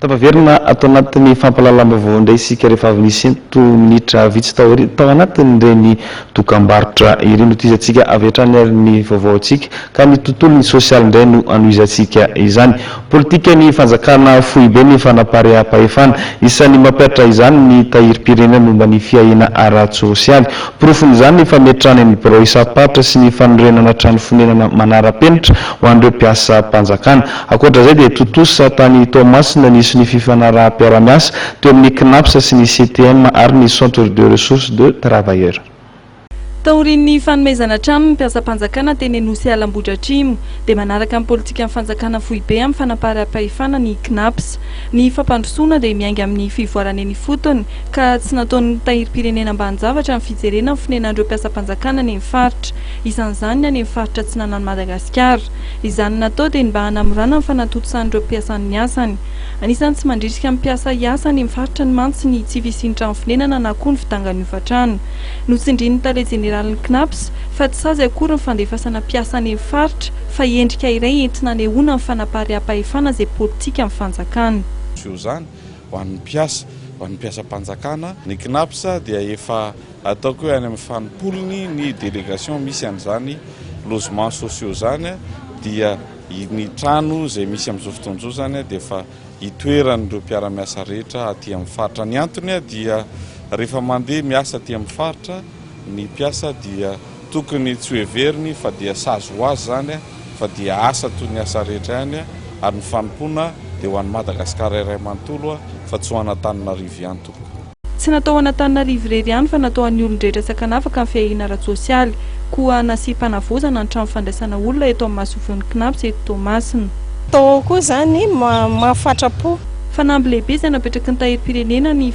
tapaverina atao anatin'ny fampalalam-baovao indray isika rehefa avy nisy minitra vitsy tao anatin'ireny dokam-barotra ireny notizatsika avy hatrany ary ny vaovaontsika ka ny tontolon'ny sosialy indray no anoizatsika izany. Politika ny fanjakana fohy be ny fanapaream-pahefana isan'ny mampiatra izany ny tahirim-pirenena momba ny fiahina ara-tsosialy. Porofon'izany ny fametrahana ny birao isam-paritra sy ny fanorenana trano fonenana manara-penitra ho an'ireo mpiasa mpanjakana. Ankoatra izay dia totosa tany Toamasina nisy ny fifanaraha-piaramiasa teo amin'ny CNAPS sy ny CTM ary ny Centre de ressources de travailleurs. Taorian'ny fanomezana trano ny mpiasa-mpanjakana teny Anosy Alambotra Atrimo dia manaraka amin'ny politika amin'ny fanjakana fohy be amin'ny fanaparam-pahefana ny CNAPS. Ny fampandrosoana dia miainga amin'ny fivoarana ny fotony ka tsy nataon'ny tahirim-pirenena ambanin-javatra amin'ny fijerena amin'ny fonenan'ireo mpiasa-mpanjakana any amin'ny faritra. Isan'izany ny any amin'ny faritra Atsinanana Madagasikara. Izany natao dia mba hanamorana ny fanatontsan'ireo mpiasa ny asany. Anisan'ny tsy mandrisika amin'ny mpiasa hiasa any amin'ny faritra ny mantsy ny tsy fisian'ny trano fonenana na koa ny fitangana hofa-trano. Notsindrin'ny tale jeneralin'ny CNAPS fa tsy sazy akory ny fandefasana mpiasa any amin'ny faritra fa endrika iray entina anehoana ny fanapaream-pahefana izay politika amin'ny fanjakana. Izany ho an'ny mpiasa, ho an'ny mpiasa-mpanjakana, ny CNAPS dia efa ataoko hoe any amin'ny fanipolony ny délégation misy an'izany logement sociaux zany dia ny trano izay misy amin'izao fotoan'izao zany dia efa hitoeran'ireo mpiara-miasa rehetra aty amin'ny faritra. Ny antony dia rehefa mandeha miasa aty amin'ny faritra ny mpiasa dia tokony tsy hoeveriny fa dia sazo ho azy zany fa dia asa toy ny asa rehetra ihany ary ny fanompoana dia ho an'ny Madagasikara iray manontolo fa tsy ho an'Antananarivo ihany tokoa. Tsy natao an'Antananarivo irery ihany fa natao an'ny olon-drehetra sakanafaka amin'ny fiahina ara-tsosialy koa nasipana-vozana ny trano fandraisana olona eto amin'ny masovin'ny CNAPS eto Toamasina. Tao koa zany mahafatra po. Fanamby lehibe izay napetraky ny tahirim-pirenena ny